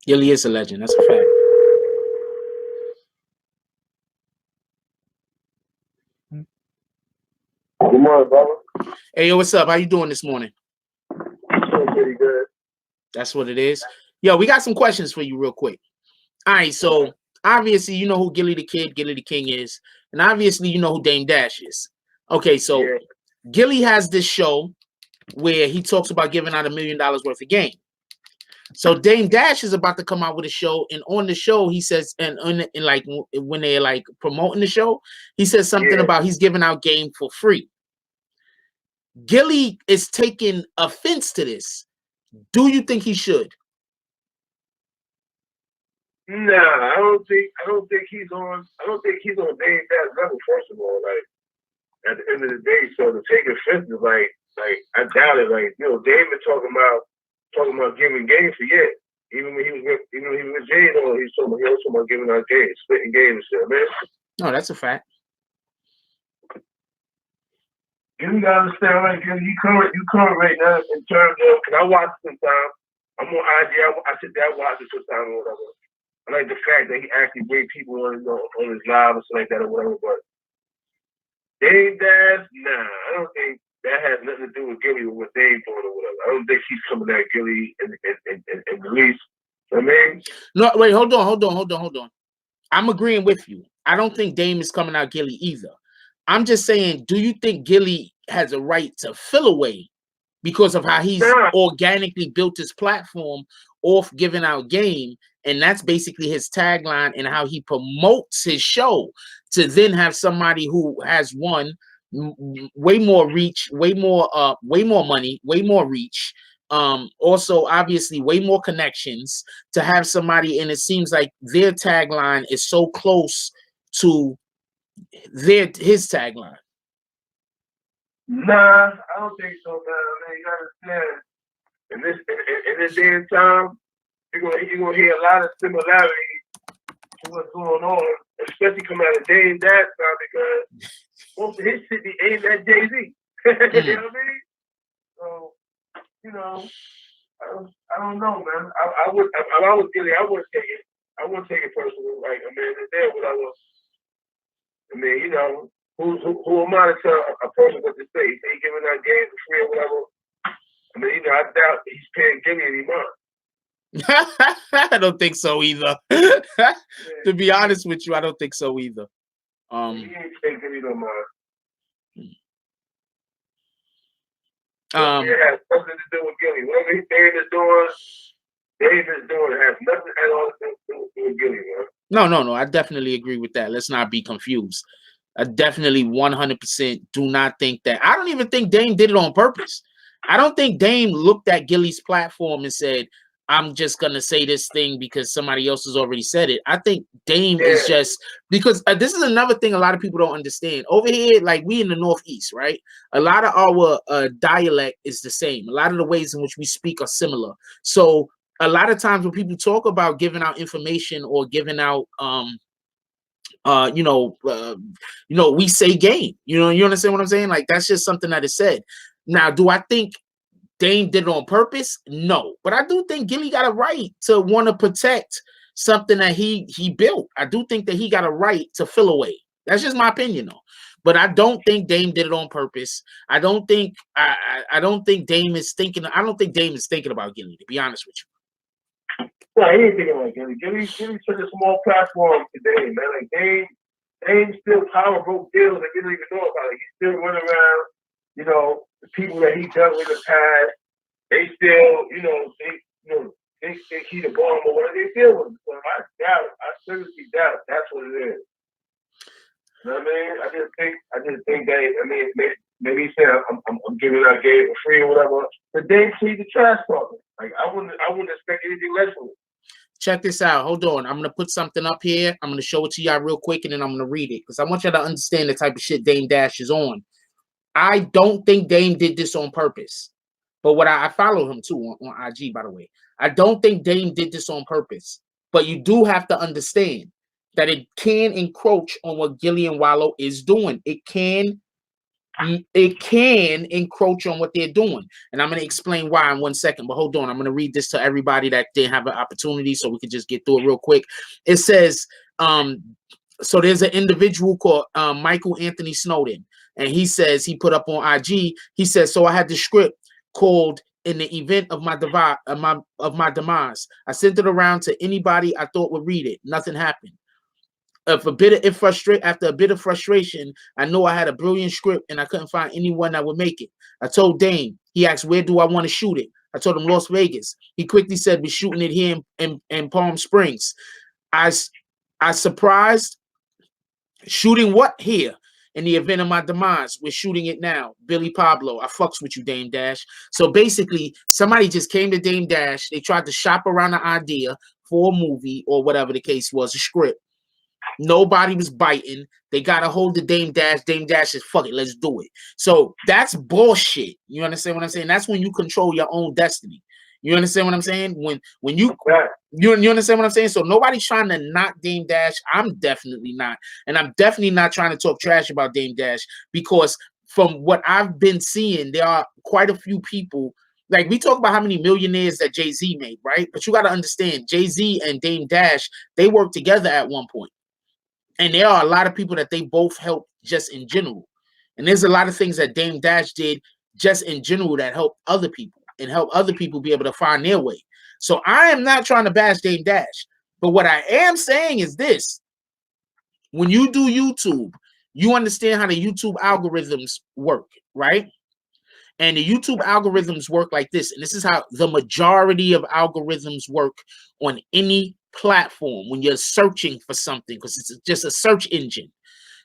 Gillie is a legend. That's a fact. Good morning, brother. Hey, yo, what's up? How you doing this morning? Doing pretty good. That's what it is. Yo, we got some questions for you real quick. All right, so obviously you know who Gillie the Kid, Gillie the King is, and obviously you know who Dame Dash is. Okay, so Yeah. Gillie has this show where he talks about giving out $1 million worth of game. So Dame Dash is about to come out with a show, and on the show he says, and like when they're like promoting the show, he says something about he's giving out game for free. Gillie is taking offense to this. Do you think he should? Nah, I don't think he's on Dame Dash level, first of all. Like at the end of the day, so to take offense is like I doubt it. Like, you know, Dame been talking about giving game for years. Even when he was with Jay, he was talking about giving out games, splitting games and shit, man. No, that's a fact. You gotta understand, like, you current right now in terms of, because I watch it sometimes. I'm on IG, I sit there, I watch it sometimes or whatever. I like the fact that he actually brings people on, on his live and stuff like that or whatever, but Dame Dash, nah, I don't think that has nothing to do with Gillie or what Dame doing or whatever. I don't think he's coming at Gillie and release. I mean, no, wait, hold on. I'm agreeing with you. I don't think Dame is coming out Gillie either. I'm just saying, do you think Gillie has a right to fill away because of how he's organically built his platform off giving out game? And that's basically his tagline and how he promotes his show, to then have somebody who has way more reach, way more money, way more reach. Also obviously way more connections, to have somebody, and it seems like their tagline is so close to his tagline. Nah, I don't think so, man. I mean, you understand, in this day and time, you're gonna hear a lot of similarities to what's going on, especially coming out of Dame Dash time, because most of his shit be aimed at Jay-Z. You know what I mean? So, you know, I don't know, man. I would, if I was Gillie, I wouldn't take it. I wouldn't take it personally. Like, I mean, there what I was. I mean, you know, who am I to tell a person what to say? He giving out games for free or whatever. I mean, you know, I doubt he's paying Gillie any money. I don't think so either. To be honest with you, I don't think so either. He ain't paying Gillie no money. It has nothing to do with Gillie. Whatever Dave is doing, it has nothing at all to do with Gillie, man. No. I definitely agree with that. Let's not be confused. I definitely 100% do not think that. I don't even think Dame did it on purpose. I don't think Dame looked at Gillie's platform and said, I'm just going to say this thing because somebody else has already said it. I think Dame is just, because this is another thing a lot of people don't understand. Over here, like we in the Northeast, right? A lot of our dialect is the same. A lot of the ways in which we speak are similar. So a lot of times when people talk about giving out information or giving out, we say game, you understand what I'm saying? Like, that's just something that is said. Now, do I think Dame did it on purpose? No, but I do think Gillie got a right to want to protect something that he built. I do think that he got a right to fill away. That's just my opinion, though. But I don't think Dame did it on purpose. I don't think Dame is thinking. I don't think Dame is thinking about Gillie, to be honest with you. No, he ain't thinking about Gillie. Gillie's such a small platform today, man. Like Dame still power broke deals that you don't even know about. He's still running around. You know, the people that he dealt with in the past, they still, they think he's a bomb or whatever. They deal with him. So I doubt it. I seriously doubt that's what it is. You know what I mean? I just think that, I mean, maybe he said I'm giving out game for free or whatever. But Dame see the trash talking. Like I wouldn't expect anything less from him. Check this out. Hold on. I'm going to put something up here. I'm going to show it to y'all real quick, and then I'm going to read it because I want y'all to understand the type of shit Dame Dash is on. I don't think Dame did this on purpose. But what I follow him too on IG, by the way. I don't think Dame did this on purpose. But you do have to understand that it can encroach on what Gillie and Wallow is doing. It can it can encroach on what they're doing. And I'm going to explain why in 1 second. But hold on. I'm going to read this to everybody that didn't have an opportunity so we can just get through it real quick. It says, so there's an individual called Michael Anthony Snowden. And he says, he put up on IG, he says, so I had this script called In the Event of my demise. I sent it around to anybody I thought would read it. Nothing happened. After a bit of frustration, I know I had a brilliant script and I couldn't find anyone that would make it. I told Dame. He asked, where do I want to shoot it? I told him Las Vegas. He quickly said, we're shooting it here in Palm Springs. I surprised. Shooting what? Here. In the event of my demise, we're shooting it now. Billy Pablo, I fucks with you, Dame Dash. So basically, somebody just came to Dame Dash. They tried to shop around the idea for a movie or whatever the case was, a script. Nobody was biting. They got a hold of Dame Dash. Dame Dash says, fuck it, let's do it. So that's bullshit. You understand what I'm saying? That's when you control your own destiny. You understand what I'm saying? When you understand what I'm saying? So nobody's trying to knock Dame Dash. I'm definitely not. And I'm definitely not trying to talk trash about Dame Dash, because from what I've been seeing, there are quite a few people. Like, we talk about how many millionaires that Jay-Z made, right? But you got to understand, Jay-Z and Dame Dash, they worked together at one point. And there are a lot of people that they both helped just in general. And there's a lot of things that Dame Dash did just in general that helped other people and help other people be able to find their way. So I am not trying to bash Dame Dash. But what I am saying is this. When you do YouTube, you understand how the YouTube algorithms work, right? And the YouTube algorithms work like this. And this is how the majority of algorithms work on any platform when you're searching for something, because it's just a search engine.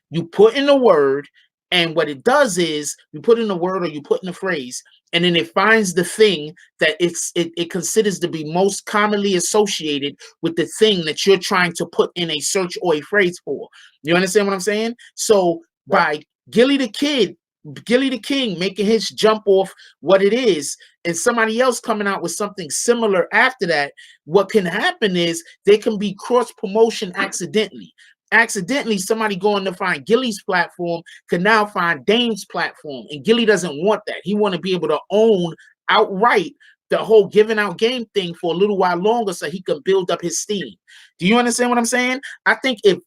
You put in a word, and what it does is you put in a word or you put in a phrase, and then it finds the thing that it considers to be most commonly associated with the thing that you're trying to put in a search or a phrase for. You understand what I'm saying? So by Gillie the King making his jump off what it is, and somebody else coming out with something similar after that, what can happen is there can be cross promotion accidentally. Accidentally, somebody going to find Gillie's platform can now find Dame's platform, and Gillie doesn't want that. He want to be able to own outright the whole giving out game thing for a little while longer so he can build up his steam. Do you understand what I'm saying? I think if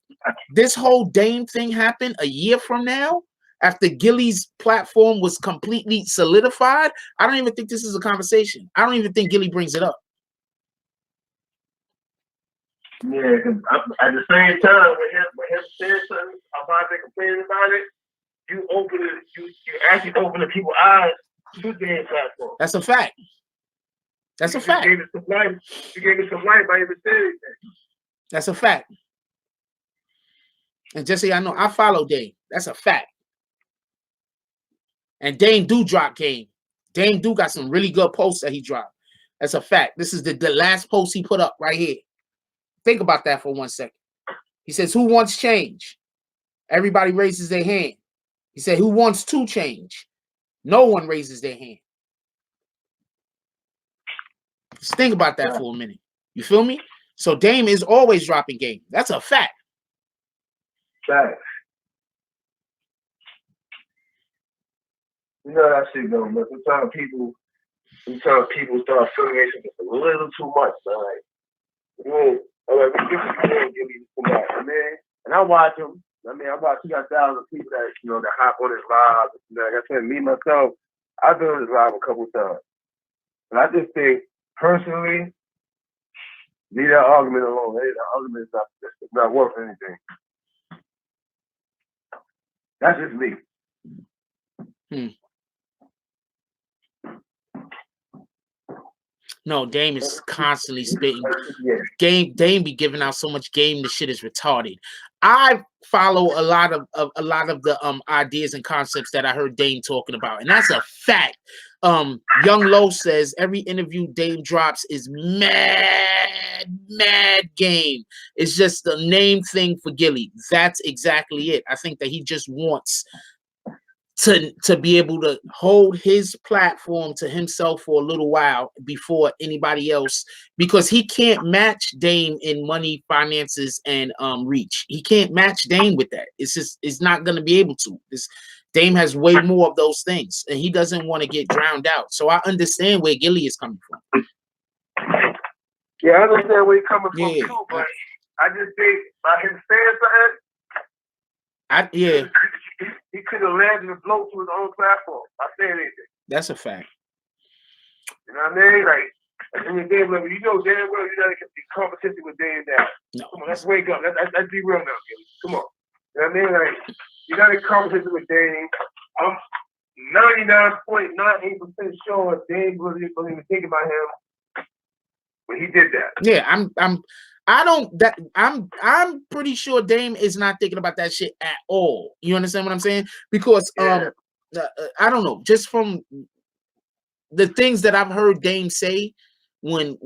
this whole Dame thing happened a year from now, after Gillie's platform was completely solidified, I don't even think this is a conversation. I don't even think Gillie brings it up. Yeah, because at the same time, when him saying something about it, complaining about it, you actually open the people's eyes to the platform. That's a fact. That's a fact. You gave it some light by even saying anything. That's a fact. And just so y'all know, I follow Dame. That's a fact. And Dame do drop game. Dame do got some really good posts that he dropped. That's a fact. This is the last post he put up right here. Think about that for 1 second. He says, who wants change? Everybody raises their hand. He said, who wants to change? No one raises their hand. Just think about that for a minute. You feel me? So Dame is always dropping game. That's a fact. Fact. You know that shit though, but sometimes people start affiliation with a little too much, man. Like, man. And I watch him. He got thousands of people that that hop on his live. Like I said, me myself, I've been on his live a couple times. And I just think personally, leave that argument alone. Hey, that argument is not worth anything. That's just me. No, Dame is constantly spitting. Dame be giving out so much game. The shit is retarded. I follow a lot of the ideas and concepts that I heard Dame talking about, and that's a fact. Young Low says every interview Dame drops is mad game. It's just the name thing for Gillie. That's exactly it. I think that he just wants to be able to hold his platform to himself for a little while before anybody else, because he can't match Dame in money, finances, and reach. He can't match Dame with that. It's not going to be able to. Dame has way more of those things, and he doesn't want to get drowned out. So I understand where Gillie is coming from. Yeah, I understand where he's coming from Yeah, too, but I just think by him saying something, he could have landed a blow to his own platform. I say anything. That's a fact. You know what I mean? Like, in the game level, you know damn well you gotta get the competition with Dame now. No. Come on, let's wake up. Let's be real now, Gillie. Come on. You know what I mean? Like, you gotta competition with Dame. I'm 99.98% sure Dame wasn't even thinking about him when he did that. Yeah, I'm pretty sure Dame is not thinking about that shit at all. You understand what I'm saying? Because I don't know, just from the things that I've heard Dame say when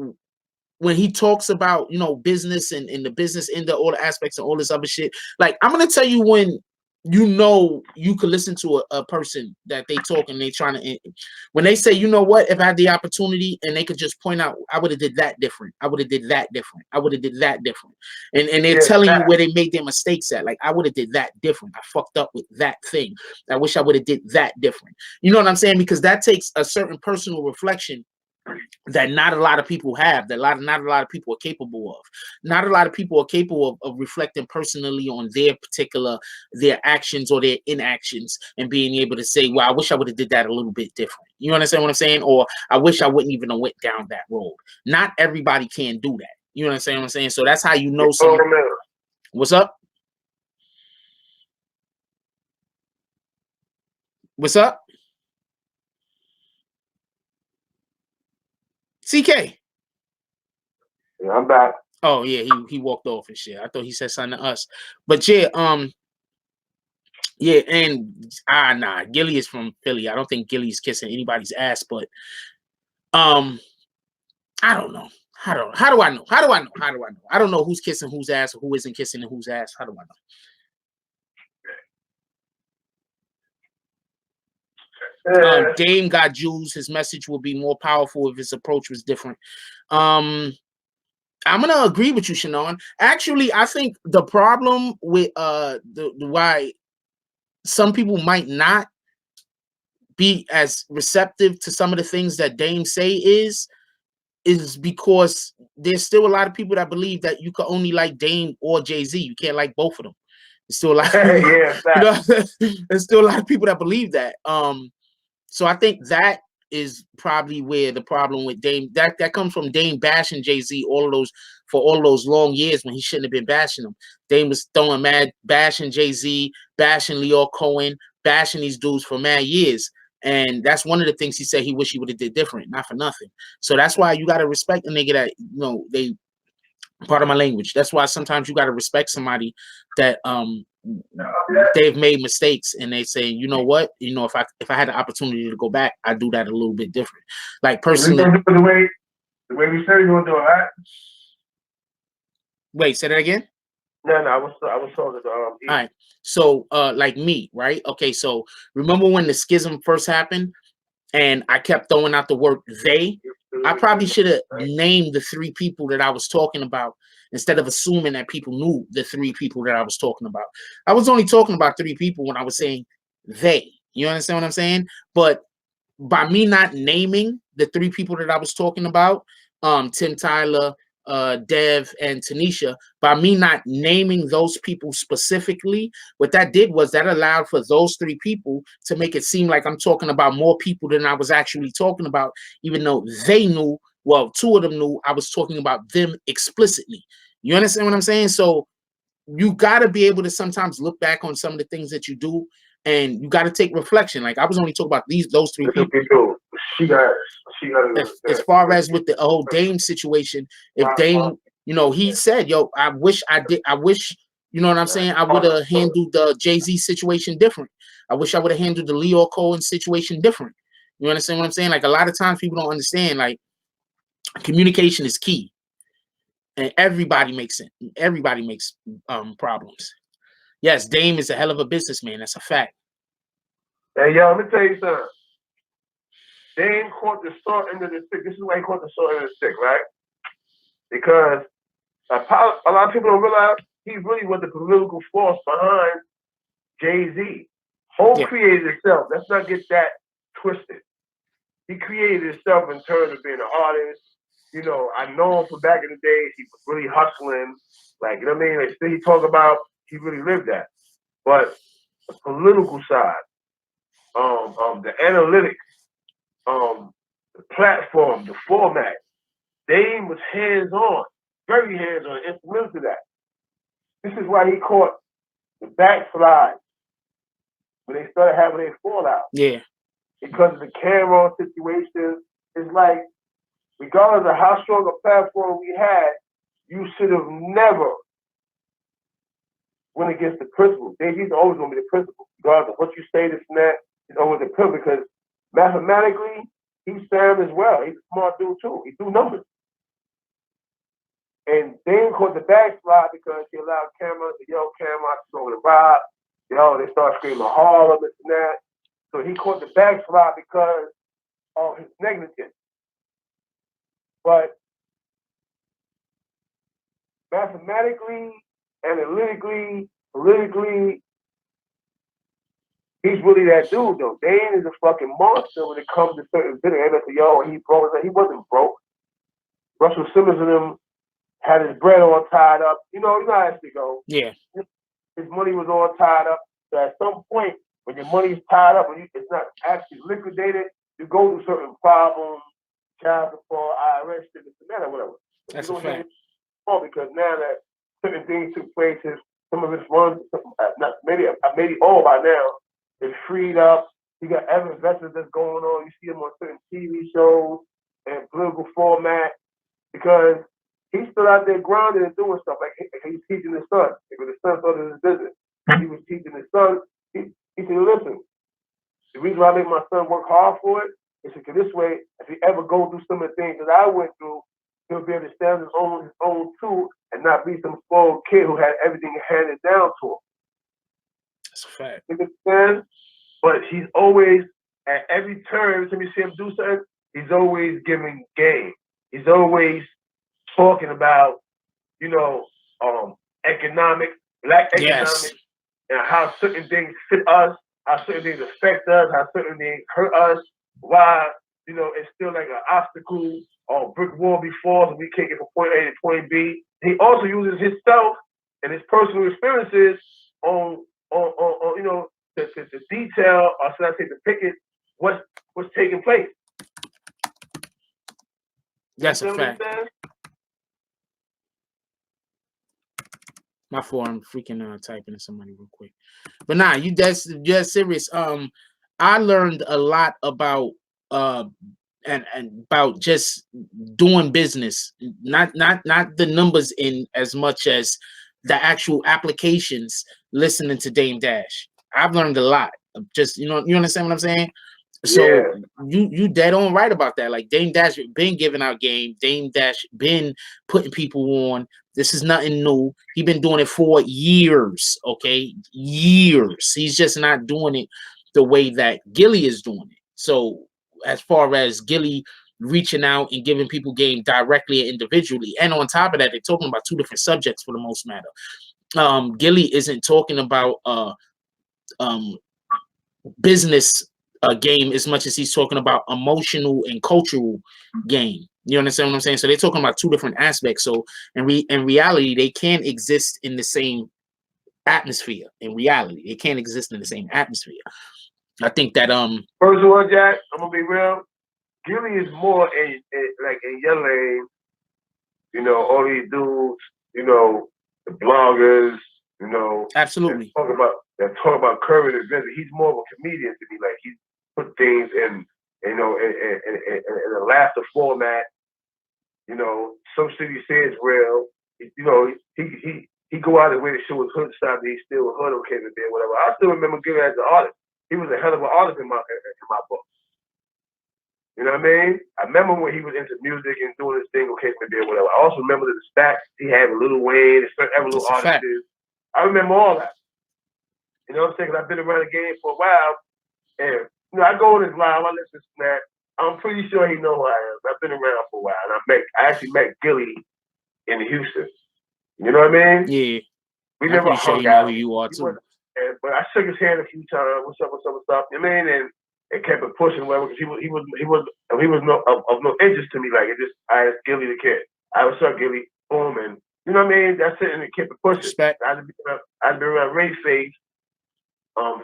he talks about, you know, business and the business end of all the aspects and all this other shit. Like, I'm gonna tell you when you know you could listen to a person that they talk and they trying to, when they say, you know what, if I had the opportunity and they could just point out, I would have did that different. I would have did that different. I would have did that different. And they're telling you where they made their mistakes at. Like, I would have did that different. I fucked up with that thing. I wish I would have did that different. You know what I'm saying? Because that takes a certain personal reflection that not a lot of people have, that not a lot of people are capable of. Not a lot of people are capable of reflecting personally on their actions or their inactions and being able to say, well, I wish I would have did that a little bit different. You understand what I'm saying? Or I wish I wouldn't even have went down that road. Not everybody can do that. You understand what I'm saying? So that's how you know something. What's up? What's up? CK. Yeah, I'm back. Oh yeah, he walked off and shit. I thought he said something to us. But yeah, yeah, and nah, Gillie is from Philly. I don't think Gillie's kissing anybody's ass, but I don't know. How do I know? How do I know? How do I know? I don't know who's kissing whose ass or who isn't kissing whose ass. How do I know? Dame got Jews. His message will be more powerful if his approach was different. I'm gonna agree with you, Shannon. Actually, I think the problem with the why some people might not be as receptive to some of the things that Dame say is because there's still a lot of people that believe that you can only like Dame or Jay-Z. You can't like both of them. There's still a lot of people, you know, there's still a lot of people that believe that. So I think that is probably where the problem with Dame that comes from. Dame bashing Jay-Z all of those long years when he shouldn't have been bashing him. Dame was throwing mad, bashing Jay-Z, bashing Leo Cohen, bashing these dudes for mad years. And that's one of the things he said he wish he would have did different, not for nothing. So that's why you got to respect the nigga that, you know, they part of my language. That's why sometimes you got to respect somebody that they've made mistakes and they say, you know what, you know, if I had the opportunity to go back, I'd do that a little bit different. Like personally, the way we said you want to do it, right? Wait, say that again. No, I was talking to all right. So like me, right? Okay, so remember when the schism first happened and I kept throwing out the word they? I probably should have named the three people that I was talking about instead of assuming that people knew the three people that I was talking about. I was only talking about three people when I was saying they. You understand what I'm saying? But by me not naming the three people that I was talking about, Tim Tyler, Dev, and Tanisha, by me not naming those people specifically, what that did was that allowed for those three people to make it seem like I'm talking about more people than I was actually talking about, even though they knew, well, two of them knew I was talking about them explicitly. You understand what I'm saying? So you got to be able to sometimes look back on some of the things that you do, and you got to take reflection. Like I was only talking about those three people. As far as with the whole Dame situation, if Dame, you know, he said, yo, I wish, you know what I'm saying, I would have handled the Jay-Z situation different. I wish I would have handled the Leo Cohen situation different. You understand what I'm saying? Like a lot of times people don't understand, like communication is key. And everybody makes problems. Yes, Dame is a hell of a businessman. That's a fact. Hey, yo, let me tell you something. Dame caught the short end of the stick. This is why he caught the short end of the stick, right? Because a lot of people don't realize he really was the political force behind Jay-Z. Hov created himself. Let's not get that twisted. He created himself in terms of being an artist. You know, I know him from back in the days. He was really hustling. Like, you know what I mean? Like, he talk about, he really lived that. But the political side, the analytics, the platform, the format, Dame was hands-on, very hands-on, instrumental to that. This is why he caught the backslide when they started having their fallout. Yeah. Because of the Cameron situation. It's like, regardless of how strong a platform we had, you should have never went against the principle. He's always going to be the principle. Regardless of what you say, this and that, he's always the principle because mathematically, he's sound as well. He's a smart dude too. He do numbers. And Dame caught the backslide because he allowed Cameron to yell, Cameron, so to Rob. Yo, they start screaming Harlem, this and that. So he caught the backslide because of his negligence. But mathematically, analytically, politically, he's really that dude, though. Dame is a fucking monster when it comes to certain bit of yo, and he broke. He wasn't broke. Russell Simmons and him had his bread all tied up. You know how it should go. Yeah. His money was all tied up. So at some point, when your money's tied up and it's not actually liquidated, you go through certain problems, child support, IRS, this and that, or whatever. That's a fact. Because now that certain things took place, some of his funds, maybe all by now, it's freed up. You got other investors that's going on. You see him on certain TV shows and political format because he's still out there grounded and doing stuff. Like he's teaching his son. When his son started his business, he was teaching his son. He said, listen, the reason why I make my son work hard for it is because this way, if he ever go through some of the things that I went through, he'll be able to stand on his own too and not be some spoiled kid who had everything handed down to him. That's a fact. You understand? But he's always, at every turn, every time you see him do something, he's always giving game. He's always talking about, economics, black economics, and how certain things fit us, how certain things affect us, how certain things hurt us, why, it's still like an obstacle or brick wall before us, and we can't get from point A to point B. He also uses himself and his personal experiences on to detail, or should I say, to pick it, what's taking place. That's a fact. My fault, I'm freaking typing to somebody real quick. But nah, you that's serious. I learned a lot about and about just doing business, not the numbers in as much as the actual applications. Listening to Dame Dash, I've learned a lot. Just you understand what I'm saying? So you dead on right about that. Like Dame Dash been giving out game. Dame Dash been putting people on. This is nothing new. He been doing it for years. Okay, years. He's just not doing it the way that Gillie is doing it. So as far as Gillie reaching out and giving people game directly and individually, and on top of that, they're talking about two different subjects for the most matter. Gillie isn't talking about business game as much as he's talking about emotional and cultural game. You understand what I'm saying? So they're talking about two different aspects. So in reality, they can't exist in the same atmosphere. In reality, they can't exist in the same atmosphere. I think that first of all, Jack, I'm gonna be real. Gillie is more in your lane. All these dudes. The bloggers. Absolutely. That talk about current events. He's more of a comedian to me. Like he put things in in a laughter format. Some shit he says real. He go out of the way to show his hood side. He's still a hood okay with it, whatever. I still remember Gillie as an artist. He was a hell of an artist in my book. You know what I mean? I remember when he was into music and doing his thing, okay, maybe whatever. I also remember the stacks he had with Lil Wayne and certain other little artists. I remember all that. You know what I'm saying? Because I've been around the game for a while, and I go in his live, I listen to that. I'm pretty sure he know who I am. I've been around for a while, and I actually met Gillie in Houston. You know what I mean? Yeah. We never hung out. Who you are too. But But I shook his hand a few times. What's up? What's up? What's up? You know what I mean? And kept it pushing, whatever. Because he was of no interest to me. Like it just, I asked Gillie the kid. What's up, Gillie? Boom, and you know what I mean? That's it, and it kept it pushing. Respect. I'd been around Ray Face.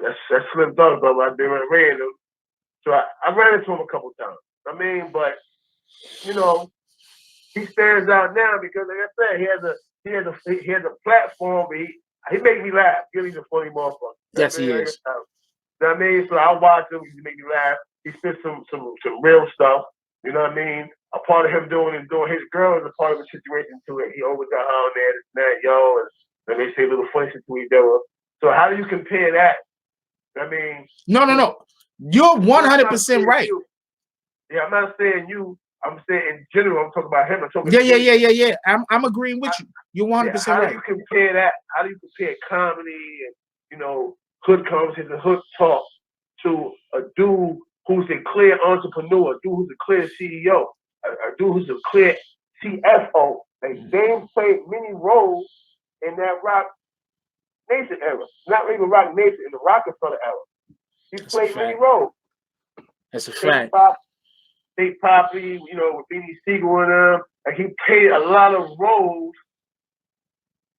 That's Slim Thug, brother. I've been around Ray and them. So I ran into him a couple times. I mean, but you know, he stands out now because, like I said, he has a platform. But he make me laugh. Gillie's a funny motherfucker. Yes, he is. You know what I mean? So I watch him. He make me laugh. He spits some real stuff. You know what I mean? A part of him doing his girl is a part of the situation too. And he always got her on there, this and that, yo, and they say little funny shit to each other. So how do you compare that? I mean, no. You're 100% right. You. Yeah, I'm not saying you. I'm saying in general. I'm talking about him. I'm talking Yeah. I'm agreeing with you. You're 100% right. How do you compare that? How do you compare comedy and hood conversation, hood talk to a dude who's a clear entrepreneur, a dude who's a clear CEO, a dude who's a clear CFO? Like Dame played many roles in that Rock Nation era. Not even Rock Nation, in the Rockefeller era. He played many roles. That's a fact. State property, with Beanie Siegel and them. Like he played a lot of roles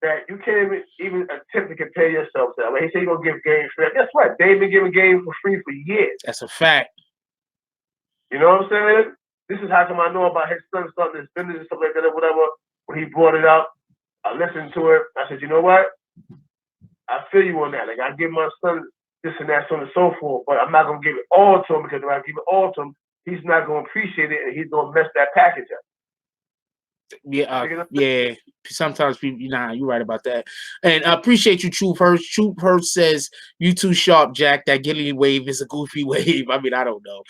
that you can't even attempt to compare yourself to. Like he said, you're gonna give games free. Guess what? They've been giving games for free for years. That's a fact. You know what I'm saying? This is how come I know about his son starting his business and stuff like that or whatever. When he brought it up, I listened to it. I said, you know what? I feel you on that. Like I give my son this and that, so on and so forth, but I'm not gonna give it all to him because if I give it all to him, he's not gonna appreciate it and he's gonna mess that package up. Yeah. Sometimes people, you're right about that. And I appreciate you, Truth Hurst. Truth Hurst says, you too sharp, Jack. That Gillie wave is a goofy wave. I mean, I don't know.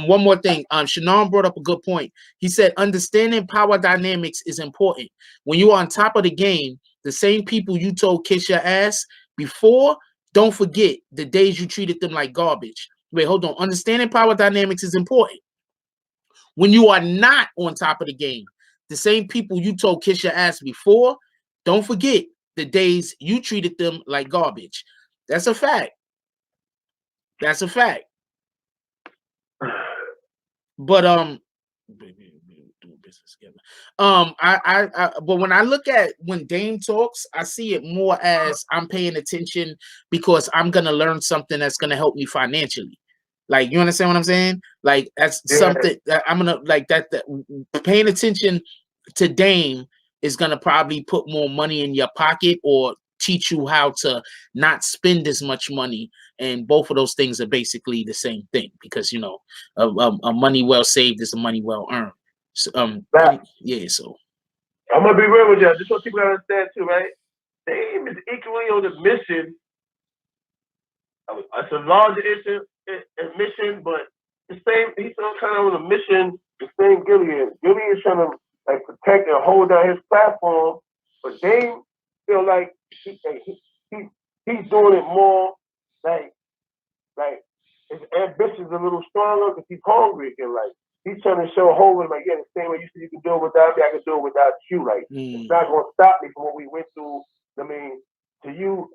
One more thing. Shannon brought up a good point. He said, understanding power dynamics is important. When you're on top of the game, the same people you told kiss your ass before, don't forget the days you treated them like garbage. Wait, hold on. Understanding power dynamics is important. When you are not on top of the game, the same people you told kiss your ass before, don't forget the days you treated them like garbage. That's a fact. That's a fact. But doing business together. But when I look at when Dame talks, I see it more as I'm paying attention because I'm gonna learn something that's gonna help me financially. Like, you understand what I'm saying? Like that's something that I'm gonna like that paying attention to Dame is gonna probably put more money in your pocket or teach you how to not spend as much money. And both of those things are basically the same thing because a money well saved is a money well earned. So, yeah. So I'm gonna be real with you. Just so people understand too, right? Dame is equally on the mission. It's a larger mission, but the same. He's kind of on a mission. The same Gillie is. Gillie is trying to like protect and hold down his platform, but Dame feel like he's doing it more like his ambition is a little stronger because he's hungry and like he's trying to show Hogan like, yeah, the same way you said you can do it without me, I can do it without you. Like it's not going to stop me from what we went through. I mean, to you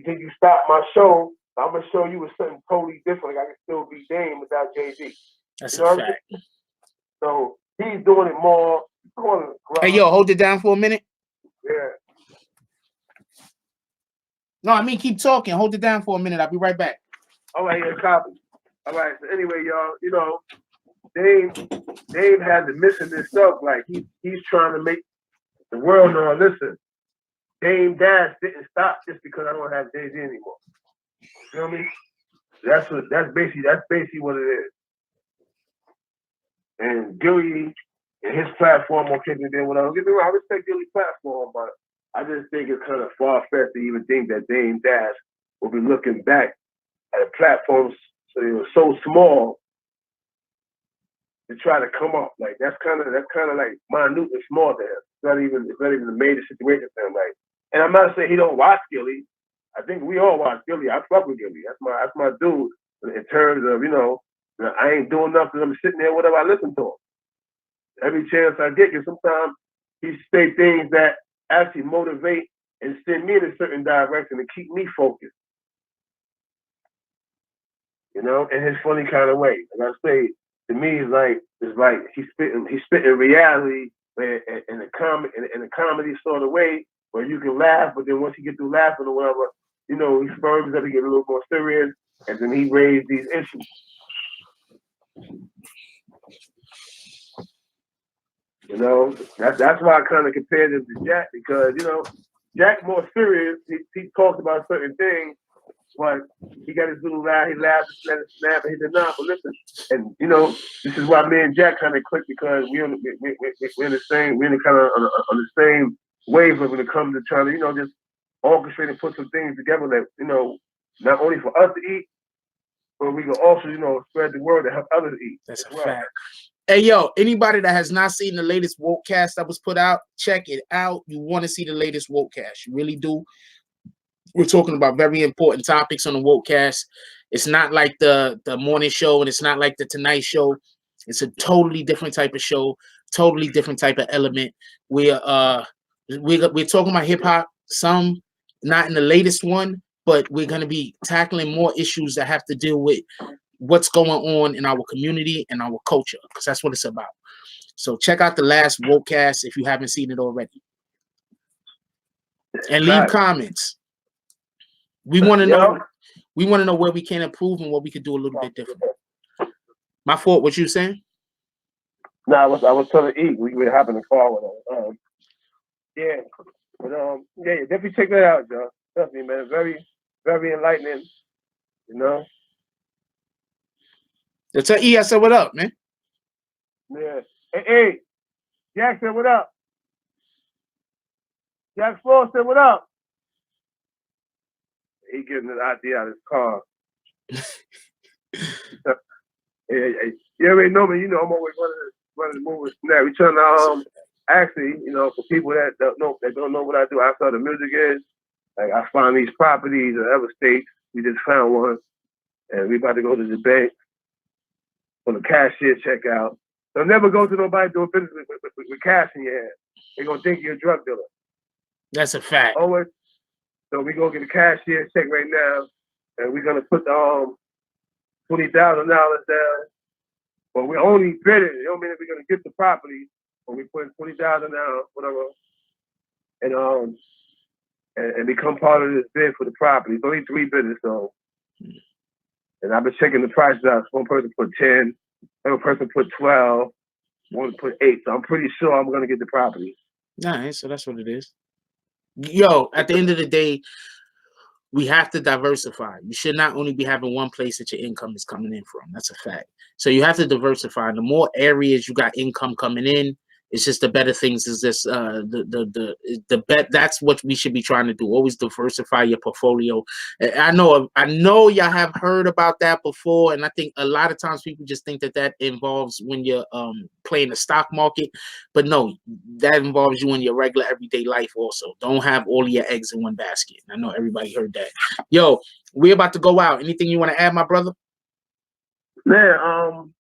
think you stopped my show. I'm gonna show you with something totally different. Like I can still be Dame without Jay-Z. That's a fact. So he's doing it more. Hey, yo, hold it down for a minute. Yeah. No, I mean keep talking. Hold it down for a minute. I'll be right back. All right, yeah, copy. All right. So anyway, y'all, Dame has the mission himself. Like he's trying to make the world know. Listen, Dame Dash didn't stop just because I don't have Jay-Z anymore. You know what I mean? That's basically what it is. And Gillie and his platform on kicking it in whatever. Get me wrong, I respect Gillie's platform, but I just think it's kind of far-fetched to even think that Dame Dash will be looking back at a platform so small to try to come up. Like that's kind of like minute and small to him. It's not even a major situation for him. Like, and I'm not saying he don't watch Gillie. I think we all watch Gillie. I fuck with Gillie. That's my dude. In terms of I ain't doing nothing. I'm sitting there, whatever. I listen to him every chance I get. Because sometimes he say things that actually motivate and send me in a certain direction to keep me focused. You know, in his funny kind of way. Like I say, to me, it's like he's spitting reality in a comedy sort of way where you can laugh, but then once you get through laughing or whatever, you know, he swerves up to get a little more serious, and then he raised these issues. You know, that's why I kind of compared him to Jack, because, you know, Jack more serious. He talks about certain things, but he got his little laugh. He laughed, let it snap, and he said, "Nah, but listen." And you know, this is why me and Jack kind of clicked, because we're in the same, we're in kind of on the same wavelength when it comes to trying to, you know, just orchestrate and put some things together that, you know, not only for us to eat, but we can also, you know, spread the word to help others eat. That's a fact. Hey, yo, anybody that has not seen the latest Wokecast that was put out, check it out. You want to see the latest Wokecast. You really do. We're talking about very important topics on the Wokecast. It's not like the morning show, and it's not like the Tonight Show. It's a totally different type of show, totally different type of element. We're talking about hip hop, some not in the latest one, but we're gonna be tackling more issues that have to deal with what's going on in our community and our culture, because that's what it's about. So check out the last Wokecast if you haven't seen it already, and leave comments. We want to know. We want to know where we can improve and what we could do a little bit different. My fault. What you saying? No, I was trying to eat. We were having a call with him. Yeah, but yeah, definitely check that out, Joe. Trust me, man. Very, very enlightening. You know. So tell E I said what up, man. Yeah. Hey, Jack said what up. Jack Floyd said what up. He getting an idea out of his car. You already know me. You know I'm always running the movement. Now we trying to actually, you know, for people that don't know what I do outside of music is, like I find these properties in other states. We just found one, and we about to go to the bank for the cashier checkout. So never go to nobody doing business with cash in your hand. They're gonna think you're a drug dealer. That's a fact. Always. So we gonna get a cashier check right now, and we're gonna put $20,000 down. But we only bid it. It don't mean that we're gonna get the property, but we put $20,000 down, whatever, and become part of this bid for the property. It's only 3 bidders, so. And I've been checking the prices out. One person put 10, another person put 12, one put 8. So I'm pretty sure I'm gonna get the property. Nice. So that's what it is. Yo, at the end of the day, we have to diversify. You should not only be having one place that your income is coming in from. That's a fact. So you have to diversify. The more areas you got income coming in, it's just the better things is this the bet. That's what we should be trying to do. Always diversify your portfolio. I know y'all have heard about that before, and I think a lot of times people just think that involves when you're playing the stock market, but no, that involves you in your regular everyday life also. Don't have all of your eggs in one basket. I know everybody heard that. Yo, we're about to go out. Anything you want to add, my brother? Man,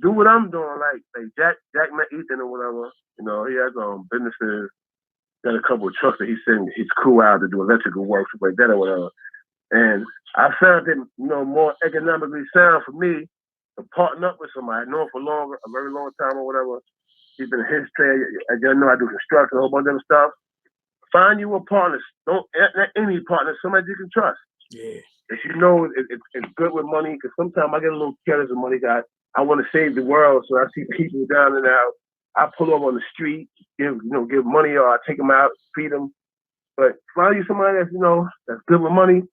do what I'm doing, like Jack met Ethan or whatever. You know, he has businesses, got a couple of trucks that he's sending his crew out to do electrical work, stuff like that or whatever. And I found it, you know, more economically sound for me to partner up with somebody. I know him for a very long time or whatever. He's been in his trade. As you know, I do construction, a whole bunch of other stuff. Find you a partner. Not any partner, somebody you can trust. Yeah. If you know it's good with money, because sometimes I get a little careless with money, guys. I want to save the world, so I see people down and out. I pull up on the street, give money, or I take them out, feed them. But find you somebody that's, you know, that's good with money,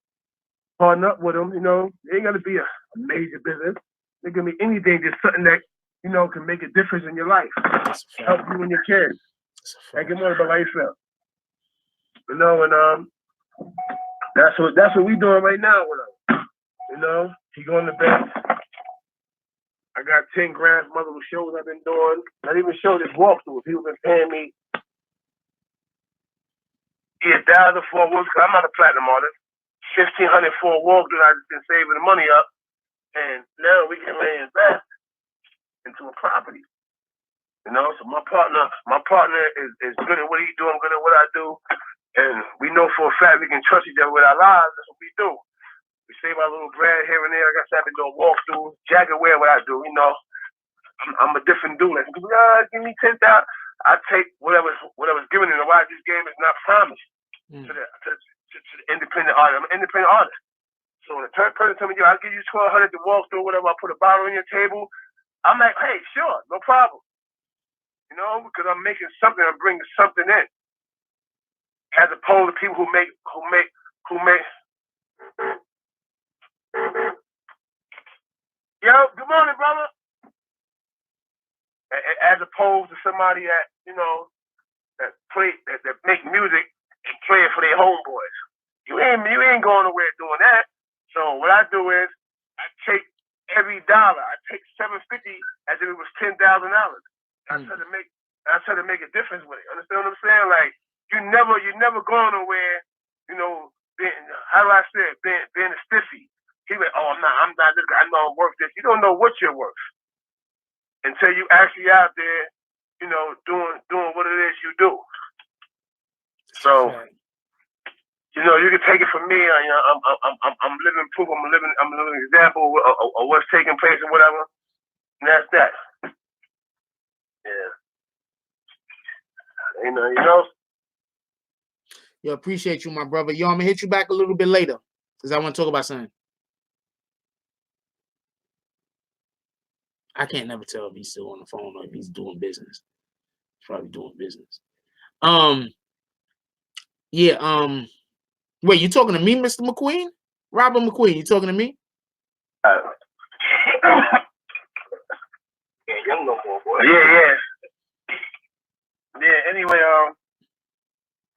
partner up with them. You know, it ain't got to be a major business. It can be anything, just something that, you know, can make a difference in your life, help you and your kids. Make it more about yourself. You know, and that's what we doing right now with him. You know, he going to bed. I got 10 grand from other shows I've been doing. Not even shows, just walkthroughs. People been paying me $1,000 for a walk. I'm not a platinum artist. $1,500 for a walkthrough. I just been saving the money up, and now we can reinvest into a property. You know, so my partner is good at what he do. I'm good at what I do. And we know for a fact we can trust each other with our lives. That's what we do. We save our little bread here and there. Like I said, I've been doing walkthroughs. Jack aware what I do. You know, I'm a different dude. Like, give me 10,000. I take whatever's given in the why this game is not promised to the independent artist. I'm an independent artist. So when a third person tell me, yo, I'll give you 1,200 to walk through, whatever, I'll put a bottle on your table, I'm like, hey, sure, no problem. You know, because I'm making something, I'm bringing something in. As opposed to people who make yo, good morning, brother. As opposed to somebody that, you know, that make music and play it for their homeboys. You ain't going nowhere doing that. So what I do is I take every dollar. I take $750 as if it was $10,000. I try to make a difference with it. Understand what I'm saying? Like you never going nowhere. You know, how do I say it? Being a stiffy. He went, oh, I'm not this guy. I know I'm worth this. You don't know what you're worth until you actually out there, you know, doing what it is you do. So, you know, you can take it from me. You know, I'm living proof. I'm a living example of what's taking place and whatever. And that's that. Yeah. You know. Yo, appreciate you, my brother. Yo, I'm gonna hit you back a little bit later because I want to talk about something. I can't never tell if he's still on the phone or if he's doing business. He's probably doing business. Yeah. Wait, you talking to me, Mr. McQueen? Robert McQueen, you talking to me? Young no more, boy. Yeah. Yeah. Anyway,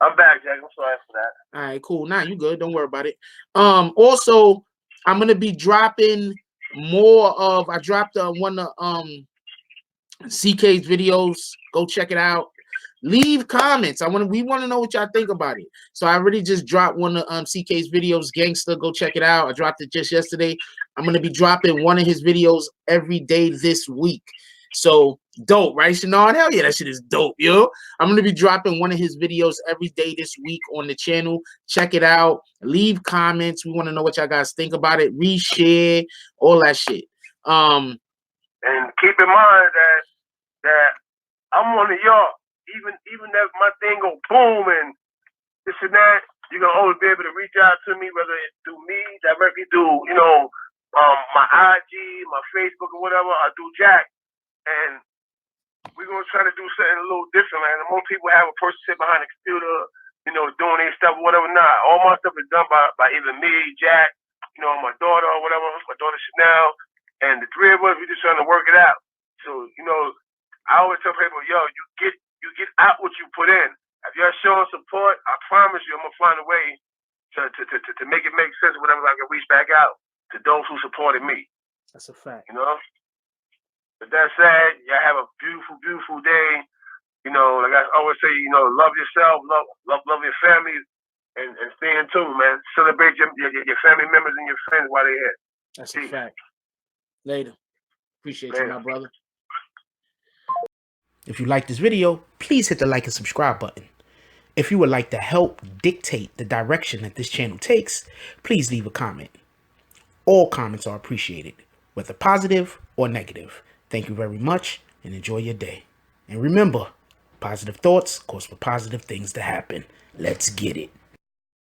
I'm back, Jack. I'm sorry for that. All right, cool. Nah, you good. Don't worry about it. Also, I'm gonna be dropping more of. I dropped one of CK's videos. Go check it out. Leave comments. We want to know what y'all think about it. So I already just dropped one of CK's videos, Gangsta. Go check it out. I dropped it just yesterday. I'm gonna be dropping one of his videos every day this week. So dope, right, Shannon? Hell yeah, that shit is dope, yo. I'm gonna be dropping one of his videos every day this week on the channel. Check it out. Leave comments. We want to know what y'all guys think about it. Reshare, all that shit. And keep in mind that I'm one of y'all. Even if my thing go boom and this and that, you're gonna always be able to reach out to me, whether it's through me, directly through, you know, my IG, my Facebook or whatever, or through Jack. And we're gonna try to do something a little different, man. And more people have a person sit behind a computer, you know, doing their stuff or whatever. Nah, all my stuff is done by either me, Jack, you know, my daughter or whatever, my daughter Chanel, and the three of us, we just trying to work it out. So, you know, I always tell people, yo, you get out what you put in. If you're showing support, I promise you I'm gonna find a way to make it make sense whenever I can reach back out to those who supported me. That's a fact. You know? With that said, y'all have a beautiful, beautiful day. You know, like I always say, you know, love yourself, love your family, and stay in tune, man. Celebrate your family members and your friends while they're here. That's a fact. Later. Appreciate you, my brother. If you like this video, please hit the like and subscribe button. If you would like to help dictate the direction that this channel takes, please leave a comment. All comments are appreciated, whether positive or negative. Thank you very much and enjoy your day. And remember, positive thoughts cause for positive things to happen. Let's get it.